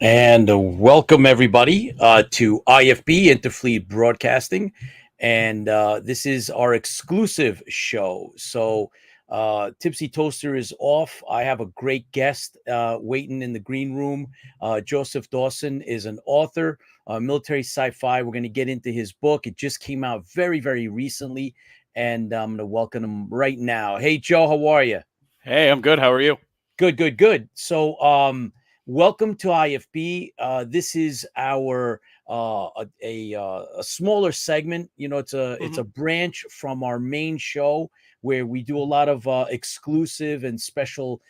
And welcome everybody to IFB Interfleet Broadcasting, and this is our exclusive show. So Tipsy Toaster is off. I have a great guest waiting in the green room. Joseph Dawson is an author, military sci-fi. We're going to get into his book. It just came out very, very recently, and I'm going to welcome him right now. Hey, Joe, how are you? Hey, I'm good. How are you? Good, good, good. So, welcome to IFB. This is our a smaller segment. You know, it's a hmm branch from our main show where we do a lot of exclusive and special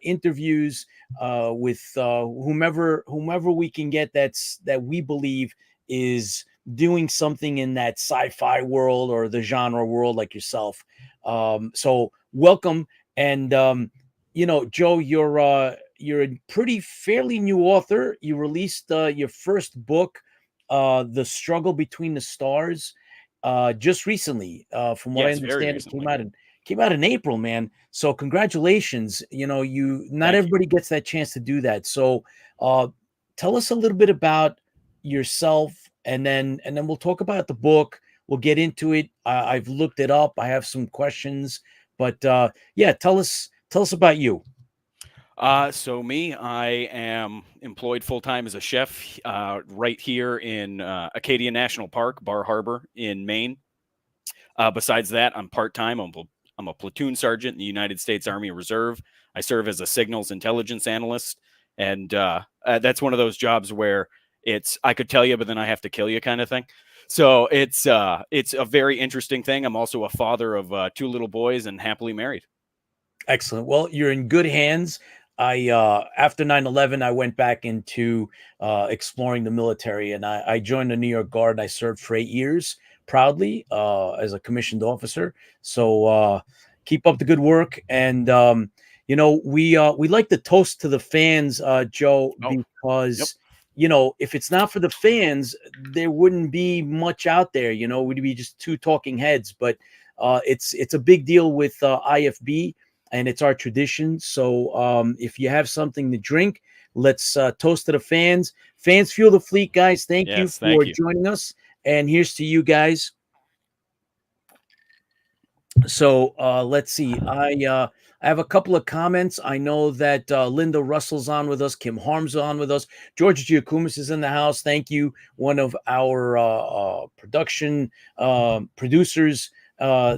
interviews with whomever we can get that we believe is doing something in that sci-fi world or the genre world like yourself. So welcome and Joe, you're a pretty fairly new author. You released your first book, "The Struggle Between the Stars," just recently. From what I Yes, very understand, it came recently. out in April, man. So congratulations. You know, you not Thank you. everybody gets that chance to do that. So, uh, tell us a little bit about yourself, and then we'll talk about the book. We'll get into it. I've looked it up. I have some questions, but yeah, tell us about you. So me, I am employed full time as a chef right here in Acadia National Park, Bar Harbor in Maine. Besides that, I'm part time. I'm a platoon sergeant in the United States Army Reserve. I serve as a signals intelligence analyst, and that's one of those jobs where it's I could tell you, but then I have to kill you kind of thing. So it's a very interesting thing. I'm also a father of two little boys and happily married. Excellent. Well, you're in good hands. I After 9/11, I went back into exploring the military, and I joined the New York Guard. I served for 8 years proudly as a commissioned officer. So keep up the good work, and we like to toast to the fans, Joe, Oh, yep. because if it's not for the fans, there wouldn't be much out there. We'd be just two talking heads. But it's a big deal with IFB, and it's our tradition. So if you have something to drink, let's toast to the fans. Fans fuel the fleet, guys. Thank you Yes, thank for you. joining us. And here's to you guys. So let's see. I have a couple of comments. I know that Linda Russell's on with us. Kim Harm's on with us. George Giacomis is in the house. Thank you, one of our production producers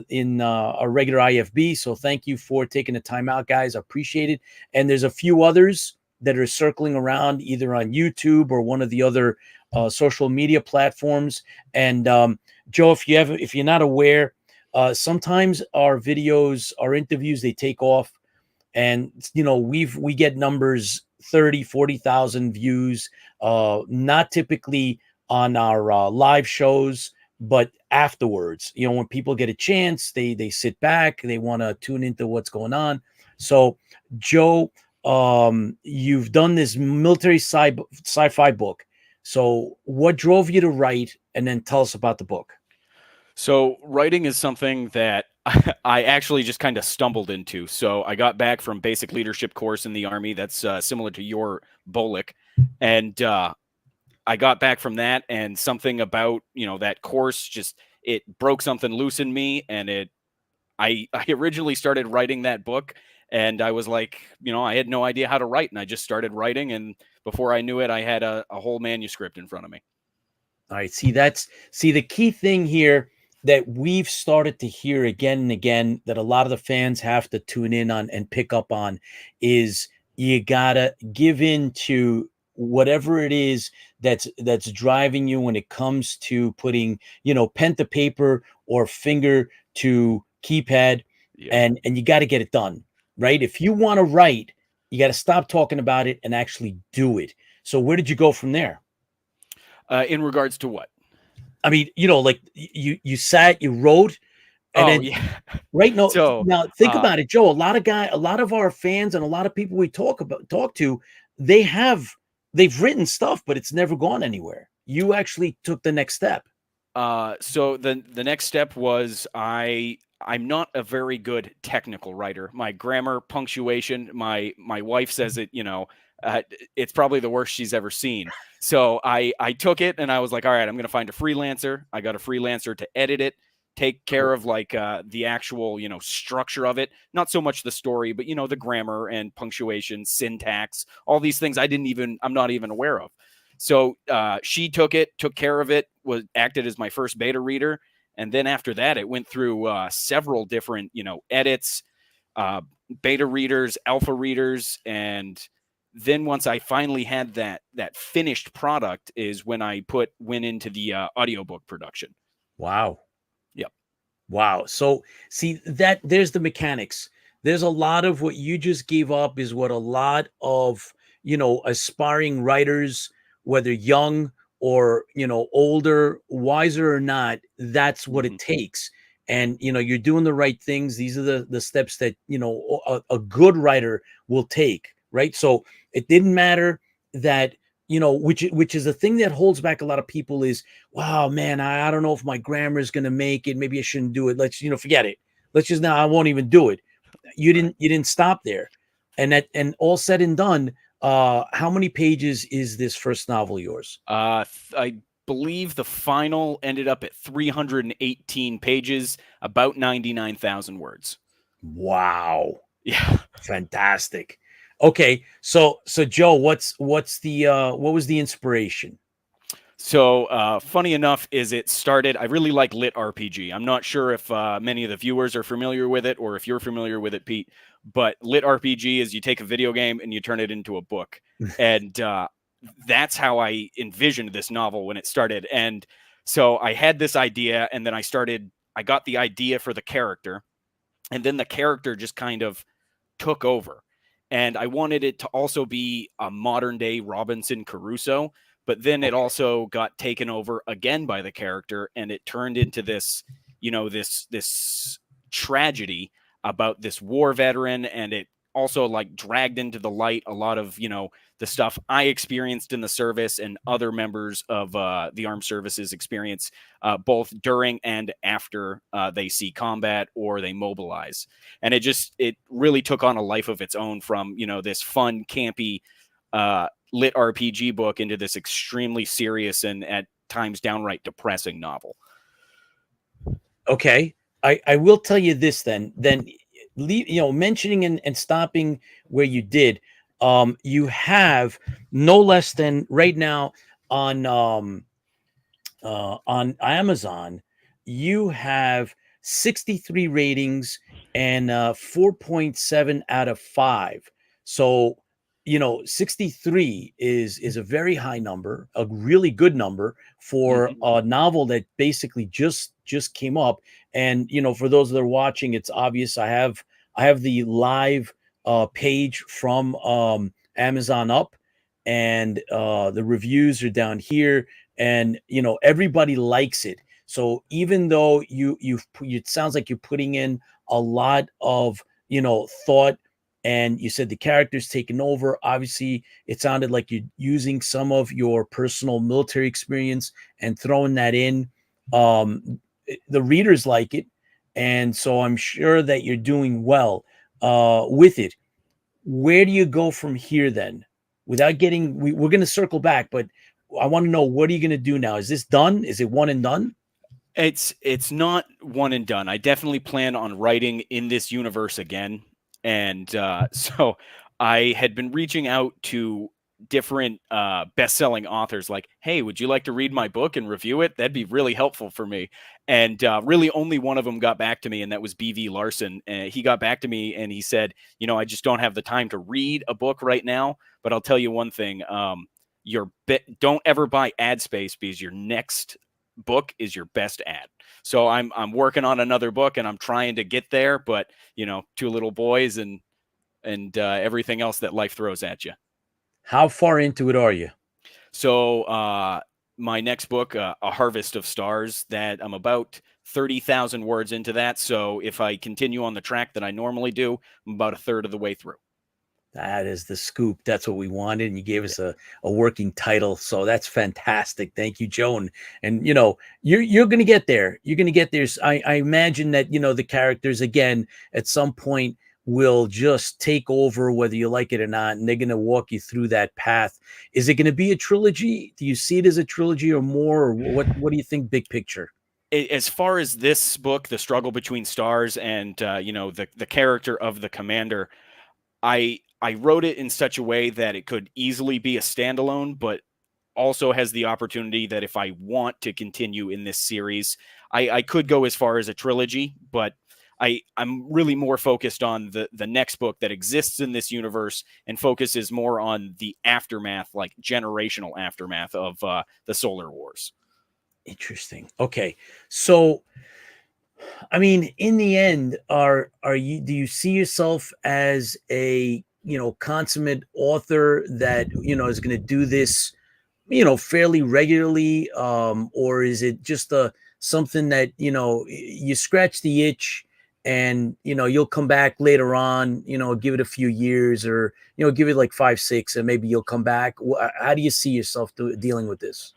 in our regular IFB. So thank you for taking the time out, guys. I appreciate it. And there's a few others that are circling around either on YouTube or one of the other social media platforms. And Joe, if you're not aware, sometimes our videos, our interviews, they take off, and we get numbers 30, 40,000 views, not typically on our live shows, but afterwards, when people get a chance, they sit back, they want to tune into what's going on. So Joe, you've done this military sci-fi book. So what drove you to write, and then tell us about the book. So writing is something that I actually just kind of stumbled into. So I got back from basic leadership course in the Army. That's similar to your BOLIC. And I got back from that, and something about, that course just, it broke something loose in me. And I originally started writing that book, and I was like, I had no idea how to write. And I just started writing. And before I knew it, I had a whole manuscript in front of me. All right. See the key thing here that we've started to hear again and again that a lot of the fans have to tune in on and pick up on is you gotta give in to whatever it is that's driving you when it comes to putting, pen to paper or finger to keypad, Yep. and you got to get it done, right? If you want to write, you got to stop talking about it and actually do it. So where did you go from there? In regards to what? I mean, like you sat, you wrote, and Oh, then yeah. right So, now think uh, about it, Joe. A lot of our fans and a lot of people we talk to, they have they've written stuff, but it's never gone anywhere. You actually took the next step. so the next step was I'm not a very good technical writer. My grammar, punctuation, my wife says it. It's probably the worst she's ever seen. So I took it and I was like, all right, I'm going to find a freelancer. I got a freelancer to edit it, take care of like the actual, structure of it. Not so much the story, but, the grammar and punctuation, syntax, all these things I'm not even aware of. So she took care of it, acted as my first beta reader. And then after that, it went through several different, edits, beta readers, alpha readers, and then once I finally had that finished product is when I went into the audiobook production. Wow. Yep. Wow. So see that there's the mechanics. There's a lot of what you just gave up is what a lot of, aspiring writers, whether young or, older, wiser or not, that's what Mm-hmm. it takes. And, you're doing the right things. These are the steps that, a good writer will take. Right. So it didn't matter that, which is a thing that holds back a lot of people is, wow, man, I don't know if my grammar is going to make it. Maybe I shouldn't do it. Let's, forget it. Let's just now, I won't even do it. Right. You didn't stop there. And all said and done, how many pages is this first novel yours? I believe the final ended up at 318 pages, about 99,000 words. Wow. Yeah. Fantastic. Okay. So Joe, what was the inspiration? So funny enough is it started, I really like lit RPG. I'm not sure if many of the viewers are familiar with it or if you're familiar with it, Pete, but lit RPG is you take a video game and you turn it into a book. And that's how I envisioned this novel when it started. And so I had this idea and then I got the idea for the character, and then the character just kind of took over. And I wanted it to also be a modern day Robinson Crusoe, but then it Okay. also got taken over again by the character, and it turned into this, this tragedy about this war veteran, and it also like dragged into the light a lot of the stuff I experienced in the service and other members of the armed services experience both during and after they see combat or they mobilize. And it really took on a life of its own from this fun campy lit RPG book into this extremely serious and at times downright depressing novel. Okay. I will tell you this then mentioning and stopping where you did, you have no less than right now on Amazon, you have 63 ratings and 4.7 out of 5. So, 63 is a very high number, a really good number for Mm-hmm. a novel that basically just came up. And, for those that are watching, it's obvious I have the live page from Amazon up, and the reviews are down here, and everybody likes it. So even though it sounds like you're putting in a lot of thought, and you said the character's taken over, obviously it sounded like you're using some of your personal military experience and throwing that in. The readers like it, and so I'm sure that you're doing well with it. Where do you go from here then? Without getting, we're going to circle back, but I want to know, what are you going to do now? Is this done? Is it one and done? It's not one and done. I definitely plan on writing in this universe again. And so I had been reaching out to different best-selling authors like, hey, would you like to read my book and review it? That'd be really helpful for me. And really only one of them got back to me, and that was BV Larson. He got back to me and he said, I just don't have the time to read a book right now, but I'll tell you one thing. Don't ever buy ad space, because your next book is your best ad. So I'm working on another book and I'm trying to get there, but two little boys and everything else that life throws at you. How far into it are you? So my next book, A Harvest of Stars, that I'm about 30,000 words into that. So if I continue on the track that I normally do, I'm about a third of the way through. That is the scoop. That's what we wanted. And you gave Yeah. us a working title. So that's fantastic. Thank you, Joe. And you're gonna get there. You're gonna get there. I imagine that, the characters again at some point will just take over whether you like it or not, and they're going to walk you through that path. Is it going to be a trilogy? Do you see it as a trilogy or more, or what do you think big picture? As far as this book, The Struggle Between Stars, and the character of the commander, I wrote it in such a way that it could easily be a standalone, but also has the opportunity that if I want to continue in this series, I could go as far as a trilogy, but I'm really more focused on the next book that exists in this universe and focuses more on the aftermath, like generational aftermath of the Solar Wars. Interesting. Okay. So, I mean, in the end, are you do you see yourself as a, consummate author that, is going to do this, fairly regularly, or is it just a something that, you scratch the itch and, you'll come back later on, give it a few years, or, give it like 5, 6, and maybe you'll come back. How do you see yourself dealing with this?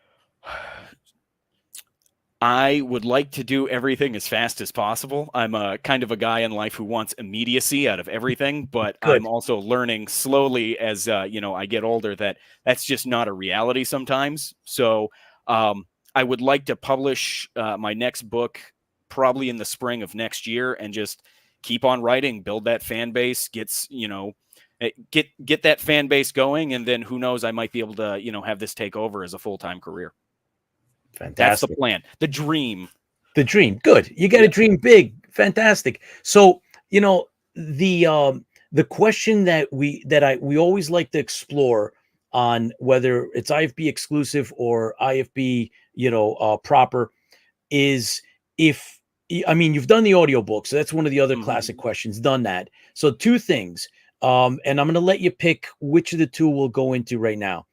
I would like to do everything as fast as possible. I'm a kind of a guy in life who wants immediacy out of everything, but I'm Good. also learning slowly as I get older that that's just not a reality sometimes. So I would like to publish my next book probably in the spring of next year and just keep on writing, build that fan base, get that fan base going, and then who knows, I might be able to have this take over as a full-time career. That's the Fantastic. plan, the dream. The dream. Good. You got to Yeah. dream big. Fantastic. So, the question that we always like to explore on whether it's IFB exclusive or IFB, proper, is if I mean, you've done the audiobook, so that's one of the other classic questions. Done that. So two things. And I'm going to let you pick which of the two we'll go into right now.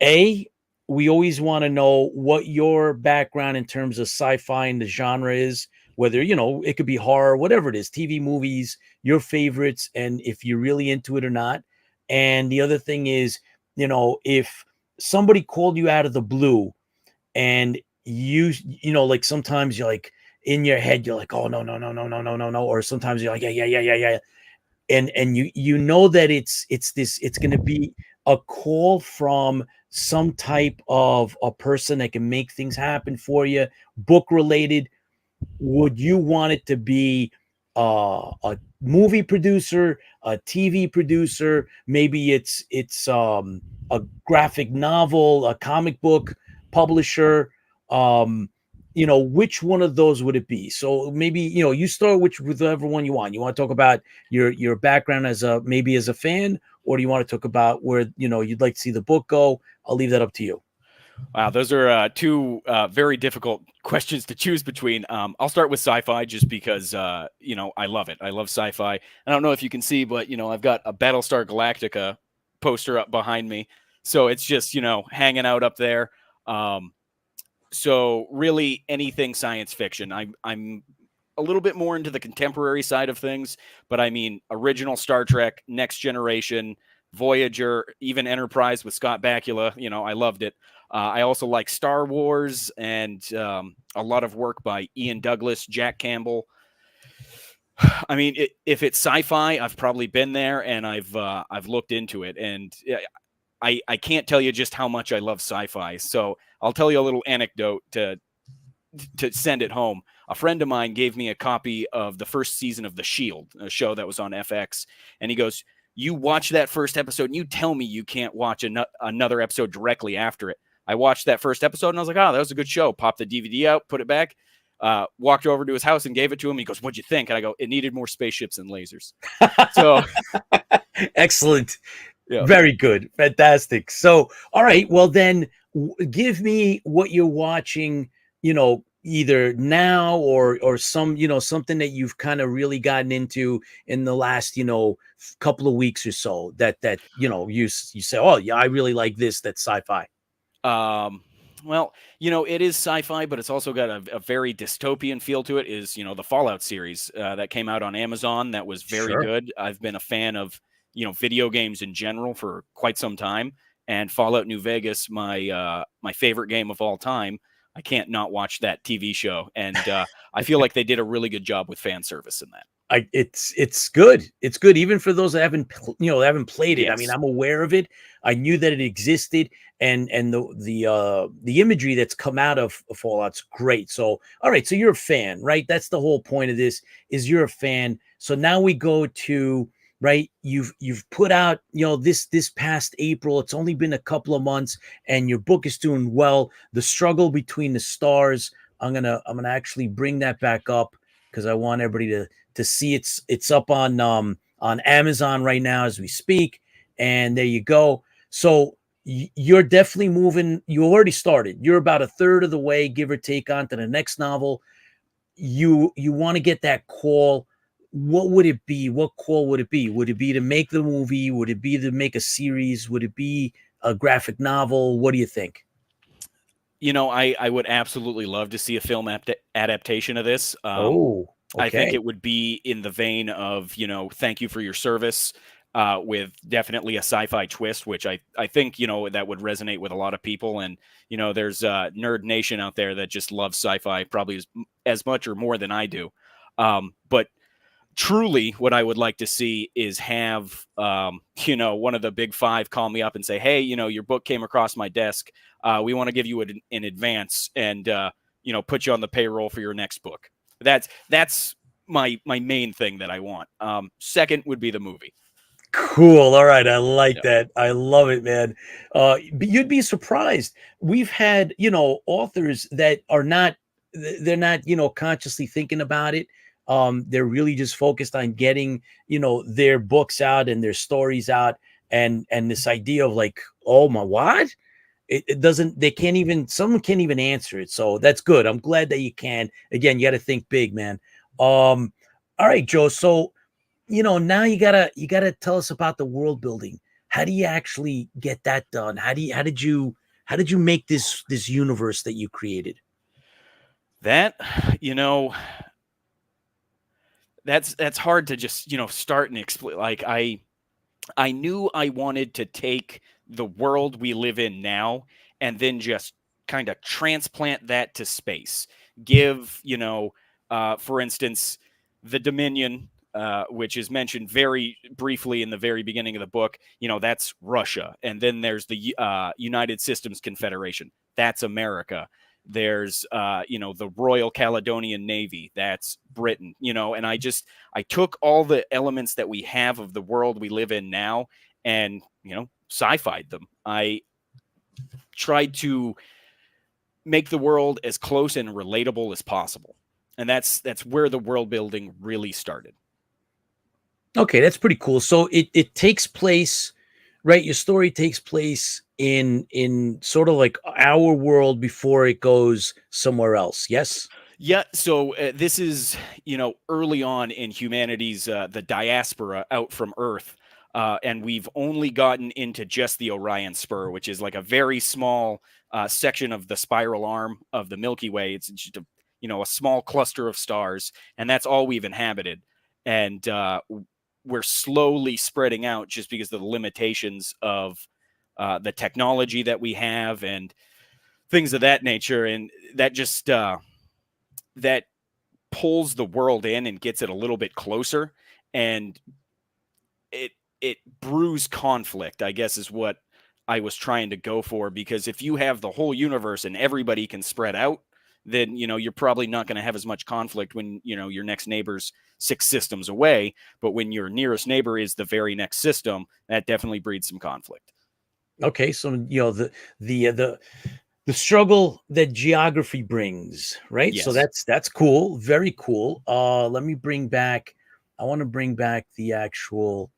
A, we always want to know what your background in terms of sci-fi and the genre is, whether, it could be horror, whatever it is, TV, movies, your favorites, and if you're really into it or not. And the other thing is, if somebody called you out of the blue and like sometimes you're like in your head, you're like, oh, no, no, no, no, no, no, no, no. Or sometimes you're like, yeah, yeah, yeah, yeah, yeah. And you know that it's going to be a call from some type of a person that can make things happen for you, book related. Would you want it to be a movie producer, a TV producer? Maybe it's a graphic novel, a comic book publisher. Which one of those would it be? So maybe you start with whichever one you want. You want to talk about your background as a fan, or do you want to talk about where you'd like to see the book go? I'll leave that up to you. Wow, those are two very difficult questions to choose between. I'll start with sci-fi just because I love it. I love sci-fi. I don't know if you can see, but I've got a Battlestar Galactica poster up behind me, so it's just hanging out up there. So really, anything science fiction. I'm a little bit more into the contemporary side of things, but I mean original Star Trek, Next Generation, Voyager, even Enterprise with Scott Bakula. I loved it. I also like Star Wars and a lot of work by Ian Douglas, Jack Campbell. I mean, if it's sci-fi, I've probably been there and I've looked into it, and I can't tell you just how much I love sci-fi. So I'll tell you a little anecdote to send it home. A friend of mine gave me a copy of the first season of The Shield, a show that was on FX, and he goes, "You watch that first episode, and you tell me you can't watch another episode directly after it." I watched that first episode, and I was like, "Oh, that was a good show." Popped the DVD out, put it back, walked over to his house and gave it to him. He goes, "What'd you think?" And I go, "It needed more spaceships and lasers." So, Excellent. yeah. Very good. Fantastic. So, all right. Well, then give me what you're watching, either now or something that you've kind of really gotten into in the last, couple of weeks or so that, you say, oh, yeah, I really like this. That's sci-fi. Well, it is sci-fi, but it's also got a very dystopian feel to it. Is the Fallout series that came out on Amazon that was very Sure. good. I've been a fan of video games in general for quite some time, and Fallout New Vegas, my favorite game of all time. I can't not watch that TV show, and I feel like they did a really good job with fan service in that. It's good. It's good even for those that haven't played it. I mean, Yes. I'm aware of it. I knew that it existed, and the imagery that's come out of Fallout's great. So, all right, so you're a fan, right? That's the whole point of this is you're a fan. So now we go to right. You've put out this past April. It's only been a couple of months, and your book is doing well. The struggle between the stars. I'm gonna actually bring that back up because I want everybody to see it's up on Amazon right now as we speak. And there you go. So you're definitely moving. You already started. You're about a third of the way, give or take, on to the next novel. You want to get that call. What would it be? What call would it be? Would it be to make the movie? Would it be to make a series? Would it be a graphic novel? What do you think? I would absolutely love to see a film adaptation of this. Oh, I think okay. it would be in the vein of, thank you for your service, with definitely a sci-fi twist, which I think, that would resonate with a lot of people. And, there's a nerd nation out there that just loves sci-fi probably as much or more than I do. But truly what I would like to see is have, one of the big five call me up and say, hey, your book came across my desk. We want to give you it in advance and, put you on the payroll for your next book. That's my main thing that I want. Second would be the movie. Cool. All right. I like Yeah. that. I love it, man. But you'd be surprised. We've had, authors that are not, they're not, consciously thinking about it. They're really just focused on getting, their books out and their stories out. And this idea of like, oh my, what? It doesn't, they can't even, someone can't even answer it. So that's good. I'm glad that you can. Again, you got to think big, man. All right, Joe. So, now you gotta tell us about the world building. How do you actually get that done? How did you make this universe that you created? That, you know, that's hard to just, start and explain. Like I knew I wanted to take the world we live in now and then just kind of transplant that to space. Give, for instance, the Dominion, which is mentioned very briefly in the very beginning of the book, that's Russia. And then there's the United Systems Confederation. That's America. There's, the Royal Caledonian Navy. That's Britain, and I took all the elements that we have of the world we live in now and, sci-fi'd them. I tried to make the world as close and relatable as possible. And that's where the world building really started. Okay, that's pretty cool. So it takes place, right? Your story takes place in sort of like our world before it goes somewhere else. Yes. Yeah, so this is, early on in humanity's the diaspora out from Earth, and we've only gotten into just the Orion Spur, which is like a very small section of the spiral arm of the Milky Way. It's just a small cluster of stars, and that's all we've inhabited. And we're slowly spreading out just because of the limitations of the technology that we have and things of that nature, and that just that pulls the world in and gets it a little bit closer, and it brews conflict, I guess, is what I was trying to go for. Because if you have the whole universe and everybody can spread out, then you're probably not going to have as much conflict when your next neighbor's 6 systems away. But when your nearest neighbor is the very next system, that definitely breeds some conflict. Okay, so the struggle that geography brings, right? So Yes. that's cool, very cool. Let me bring back. I want to bring back the actual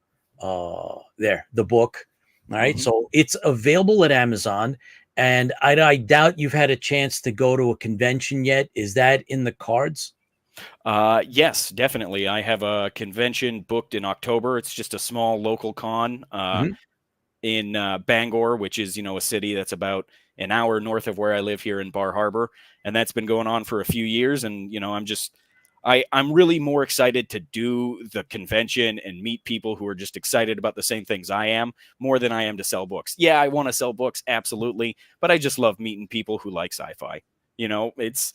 the book. All right, Hmm. so it's available at Amazon, and I doubt you've had a chance to go to a convention yet. Is that in the cards? Yes, definitely. I have a convention booked in October. It's just a small local con. Mhm. In Bangor, which is a city that's about an hour north of where I live here in Bar Harbor, and that's been going on for a few years. And I'm really more excited to do the convention and meet people who are just excited about the same things I am more than I am to sell books. Yeah, I want to sell books, absolutely, but I just love meeting people who like sci-fi. It's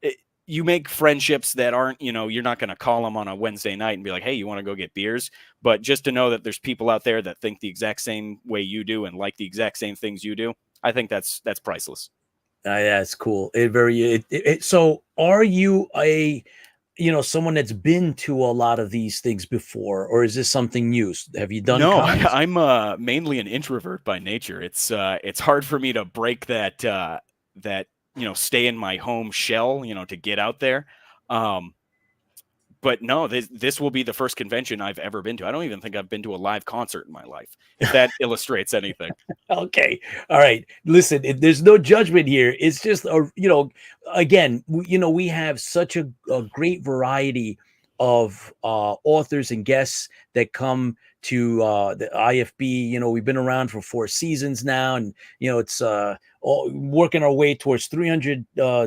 it, you make friendships that aren't, you're not going to call them on a Wednesday night and be like, hey, you want to go get beers? But just to know that there's people out there that think the exact same way you do and like the exact same things you do, I think that's priceless. Yeah, it's cool. So are you someone that's been to a lot of these things before, or is this something new? Have you done No, cons? I'm mainly an introvert by nature. It's hard for me to break that stay in my home shell, to get out there. Um, but no, this will be the first convention I've ever been to. I don't even think I've been to a live concert in my life, if that illustrates anything. Okay. All right. Listen, there's no judgment here. It's just, again, we have such a great variety of authors and guests that come to the IFB. We've been around for 4 seasons now, and, it's working our way towards 300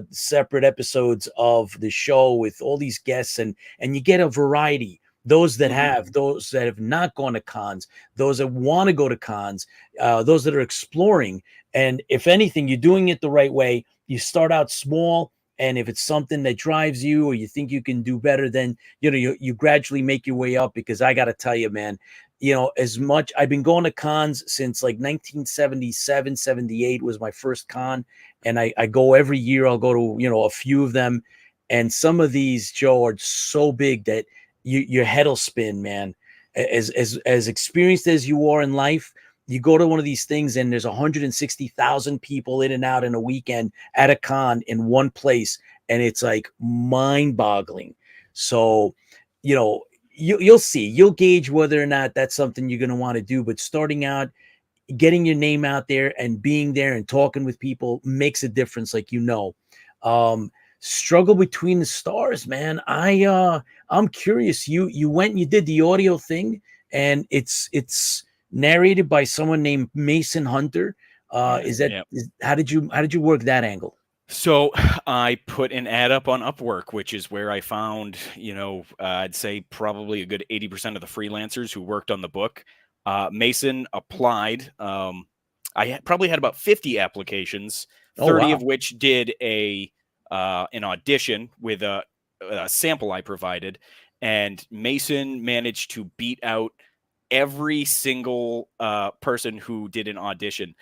separate episodes of the show with all these guests, and you get a variety. Those that Mhm. have not gone to cons, those that want to go to cons, those that are exploring. And if anything, you're doing it the right way. You start out small, and if it's something that drives you or you think you can do better, then you gradually make your way up. Because I got to tell you, man, as much I've been going to cons since like 1977, 78 was my first con, and I go every year. I'll go to a few of them, and some of these, Joe, are so big that your head will spin, man. As experienced as you are in life, you go to one of these things and there's 160,000 people in and out in a weekend at a con in one place, and it's like mind-boggling. So, you'll see, you'll gauge whether or not that's something you're going to want to do. But starting out, getting your name out there and being there and talking with people makes a difference, like um struggle between the stars, man. I'm curious, you went and you did the audio thing, and it's narrated by someone named Mason Hunter. Yeah, Is that yeah. how did you work that angle? So I put an ad up on Upwork, which is where I found, I'd say probably a good 80% of the freelancers who worked on the book. Mason applied. Probably had about 50 applications, Oh, 30 of wow. which did an audition with a sample I provided, and Mason managed to beat out every single person who did an audition.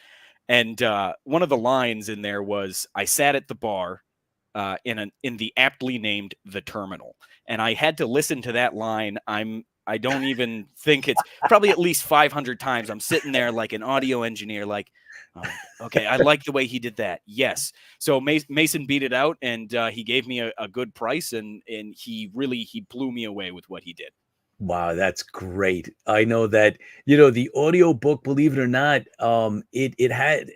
And one of the lines in there was, "I sat at the bar in the aptly named The Terminal," and I had to listen to that line. I don't even think it's probably at least 500 times. I'm sitting there like an audio engineer, like, oh, okay, I like the way he did that. Yes. So Mason beat it out, and he gave me a good price, and he blew me away with what he did. Wow, that's great. I know that, the audio book, believe it or not, it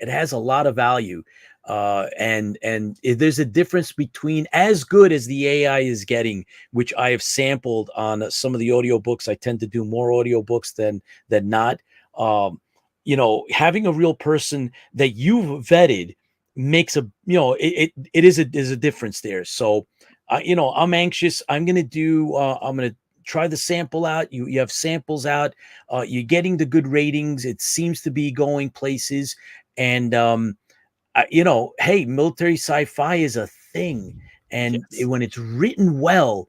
has a lot of value. There's a difference between as good as the AI is getting, which I have sampled on some of the audio books. I tend to do more audio books than not. Having a real person that you've vetted makes it is a difference there. So, I'm anxious. I'm gonna try the sample out. You have samples out. You're getting the good ratings. It seems to be going places. And hey, military sci-fi is a thing. And Yes. when it's written well,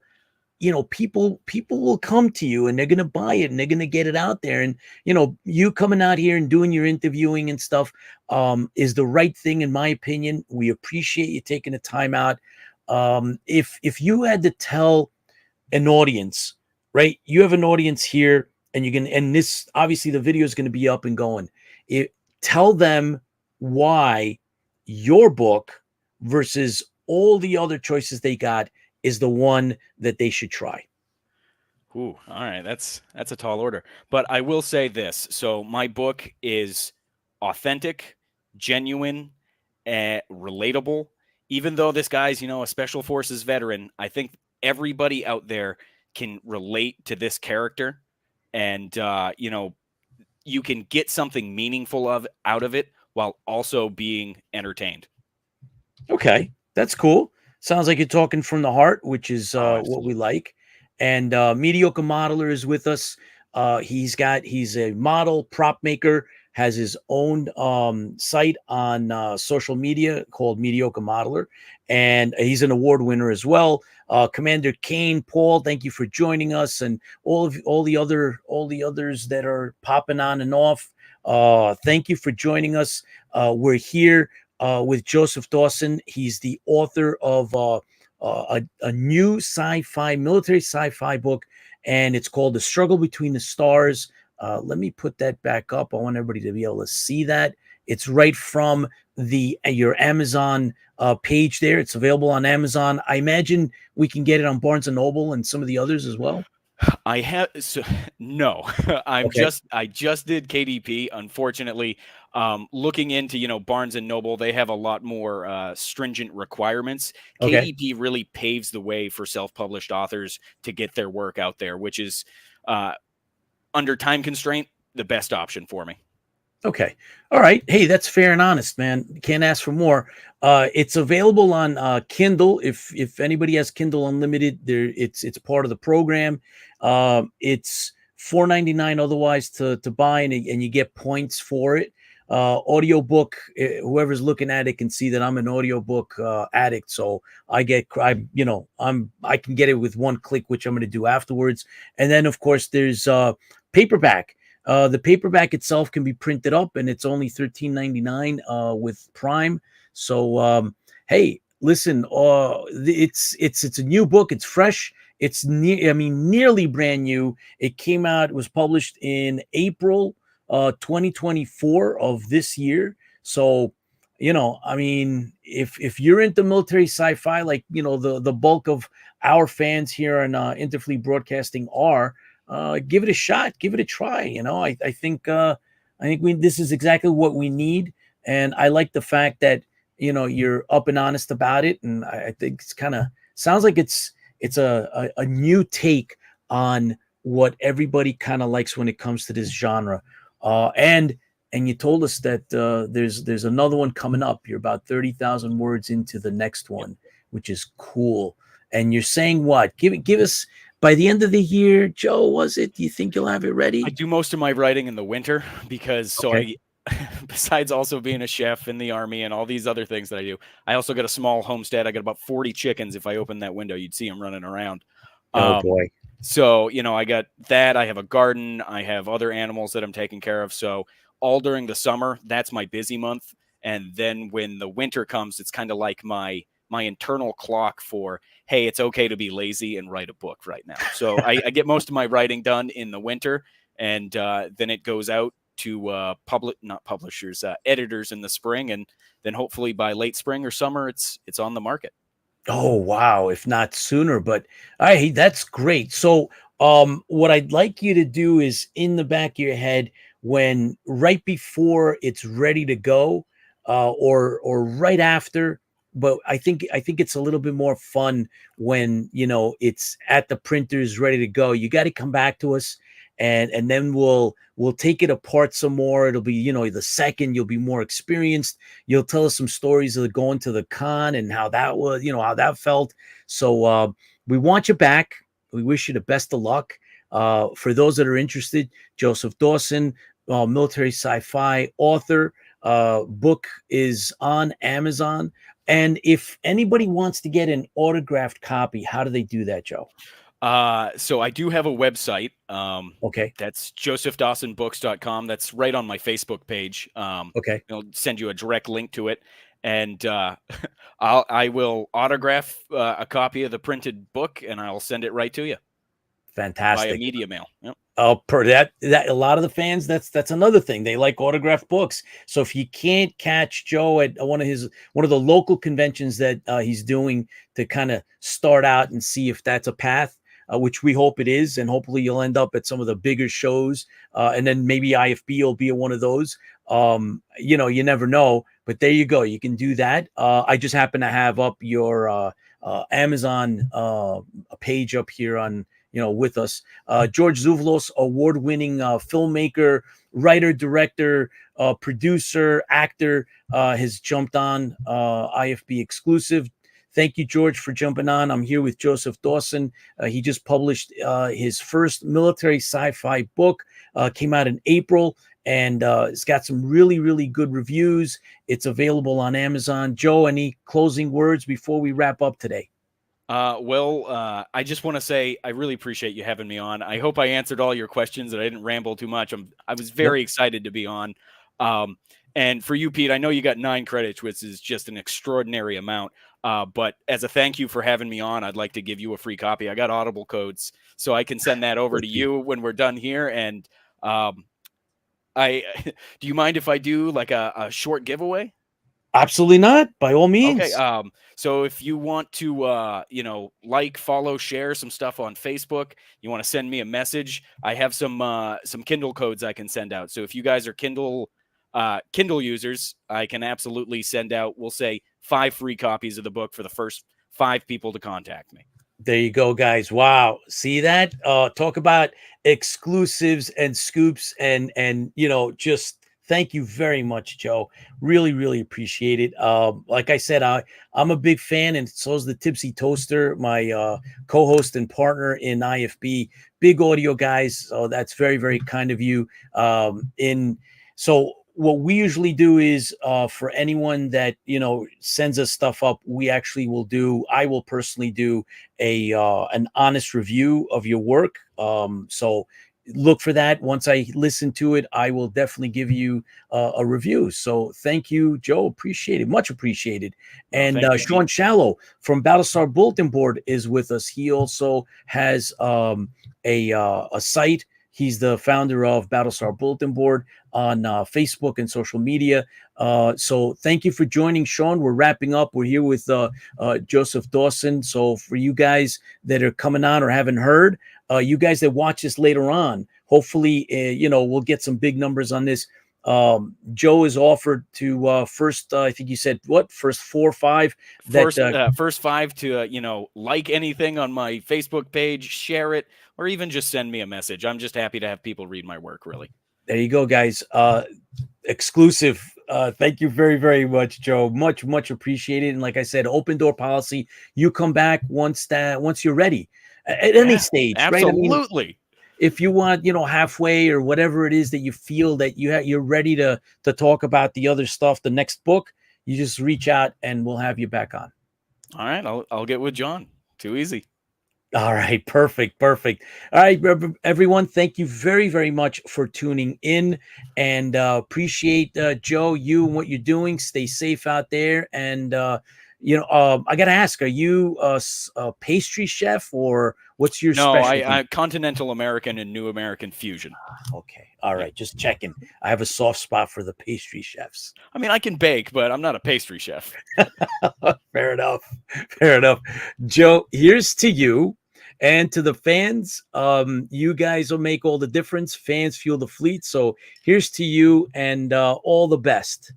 people will come to you and they're gonna buy it and they're gonna get it out there. And you coming out here and doing your interviewing and stuff is the right thing, in my opinion. We appreciate you taking the time out. If you had to tell an audience, right? You have an audience here, and this obviously the video is going to be up and going. Tell them why your book versus all the other choices they got is the one that they should try. Ooh, all right. That's a tall order. But I will say this. So my book is authentic, genuine, relatable. Even though this guy's, a special forces veteran, I think everybody out there can relate to this character. And you can get something meaningful out of it while also being entertained. Okay, that's cool. Sounds like you're talking from the heart, which is Oh, what we absolutely. like. And Mediocre Modeler is with us. He's a model, prop maker, has his own site on social media called Mediocre Modeler, and he's an award winner as well. Commander Kane, Paul, thank you for joining us, and all the others that are popping on and off. Thank you for joining us. We're here with Joseph Dawson. He's the author of a new military sci-fi book, and it's called The Struggle Between the Stars. Let me put that back up. I want everybody to be able to see that. It's right from your Amazon page there. It's available on Amazon. I imagine we can get it on Barnes and Noble and some of the others as well. I have no. I just did KDP. Unfortunately, looking into Barnes and Noble, they have a lot more stringent requirements. Okay. KDP really paves the way for self-published authors to get their work out there, which is under time constraint the best option for me. Okay. All right. Hey, that's fair and honest, man. Can't ask for more. It's available on Kindle. If anybody has Kindle Unlimited, it's part of the program. It's $4.99 otherwise to buy, and you get points for it. Audiobook, whoever's looking at it can see that I'm an audiobook addict, so I can get it with one click, which I'm going to do afterwards. And then of course there's paperback. The paperback itself can be printed up, and it's only $13.99 with Prime. So, hey, listen, it's a new book. It's fresh. It's nearly brand new. It came out. It was published in April 2024 of this year. So, if you're into military sci-fi, like the bulk of our fans here on Interfleet Broadcasting are. Give it a shot, give it a try. I think this is exactly what we need, and I like the fact that you're up and honest about it, and I think it's kind of sounds like it's a new take on what everybody kind of likes when it comes to this genre. And you told us that there's another one coming up. You're about 30,000 words into the next one, which is cool. And you're saying what? Give us. By the end of the year, Joe, was it? Do you think you'll have it ready? I do most of my writing in the winter because besides also being a chef in the Army and all these other things that I do, I also got a small homestead. I got about 40 chickens. If I open that window, you'd see them running around. Oh boy. So, I got that. I have a garden. I have other animals that I'm taking care of. So all during the summer, that's my busy month. And then when the winter comes, it's kind of like my internal clock for, hey, it's okay to be lazy and write a book right now. So I get most of my writing done in the winter, and then it goes out to editors in the spring, and then hopefully by late spring or summer, it's on the market. Oh wow, if not sooner. But that's great. So what I'd like you to do is in the back of your head, when right before it's ready to go, or right after. But I think it's a little bit more fun when it's at the printers ready to go. You got to come back to us, and then we'll take it apart some more. It'll be the second you'll be more experienced. You'll tell us some stories of going to the con and how that was, how that felt. So we want you back. We wish you the best of luck. For those that are interested, Joseph Dawson, military sci-fi author. Book is on Amazon. And if anybody wants to get an autographed copy, how do they do that, Joe? So I do have a website. Okay. That's josephdawsonbooks.com. That's right on my Facebook page. Okay. I'll send you a direct link to it. And I will autograph a copy of the printed book, and I'll send it right to you. Fantastic. Via media mail. Yep. Per that a lot of the fans, that's another thing. They like autographed books. So if you can't catch Joe at one of the local conventions that he's doing to kind of start out and see if that's a path, which we hope it is, and hopefully you'll end up at some of the bigger shows, and then maybe IFB will be at one of those. You never know, but there you go. You can do that. I just happen to have up your Amazon page up here on. With us, George Zouvelos, award-winning filmmaker, writer, director, producer, actor, has jumped on IFB exclusive. Thank you, George, for jumping on. I'm here with Joseph Dawson. He just published his first military sci-fi book, came out in April, and it's got some really, really good reviews. It's available on Amazon. Joe, any closing words before we wrap up today? I just want to say I really appreciate you having me on. I hope I answered all your questions and I didn't ramble too much. I was Nope. very excited to be on. Um, and for you, Pete, I know you got 9 credits, which is just an extraordinary amount. But as a thank you for having me on, I'd like to give you a free copy. I got Audible codes, so I can send that over to Thank you. you when we're done here. And I do you mind if I do like a short giveaway? Absolutely not. By all Okay. means. So if you want to, like, follow, share some stuff on Facebook, you want to send me a message. I have some Kindle codes I can send out. So if you guys are Kindle users, I can absolutely send out, we'll say, 5 free copies of the book for the first 5 people to contact me. There you go, guys. Wow. See that? Talk about exclusives and scoops and just thank you very much, Joe. Really, really appreciate it. Like I said, I'm a big fan, and so is the Tipsy Toaster, my co-host and partner in IFB. Big audio guys. So that's very, very kind of you. In so what we usually do is for anyone that sends us stuff up, I will personally do an honest review of your work. So look for that. Once I listen to it, I will definitely give you a review. So thank you, Joe. Appreciate it. Much appreciated. Well, And thank you, Sean Pete. Shallow from Battlestar Bulletin Board is with us. He also has a site. He's the founder of Battlestar Bulletin Board on Facebook and social media. So thank you for joining, Sean. We're wrapping up. We're here with Joseph Dawson. So for you guys that are coming on or haven't heard, you guys that watch this later on, hopefully, we'll get some big numbers on this. Joe is offered to first, I think you said what, first 4 or 5 that First 5 to like anything on my Facebook page, share it, or even just send me a message. I'm just happy to have people read my work. Really. there you go, guys. Exclusive. Thank you very, very much, Joe. Much, much appreciated. And like I said, open door policy. You come back once you're ready at any stage, right? I mean, Absolutely. if you want, halfway or whatever it is that you feel that you're ready to talk about the other stuff, the next book, you just reach out and we'll have you back on. All right, I'll get with John. Too easy. All right, perfect. All right, everyone, thank you very, very much for tuning in, and appreciate Joe, you and what you're doing. Stay safe out there, and I got to ask, are you a pastry chef, or what's your No, specialty? I continental American and New American fusion. Okay, all right, just checking. I have a soft spot for the pastry chefs. I mean, I can bake, but I'm not a pastry chef. Fair enough. Fair enough. Joe, here's to you and to the fans. You guys will make all the difference. Fans fuel the fleet. So here's to you, and all the best.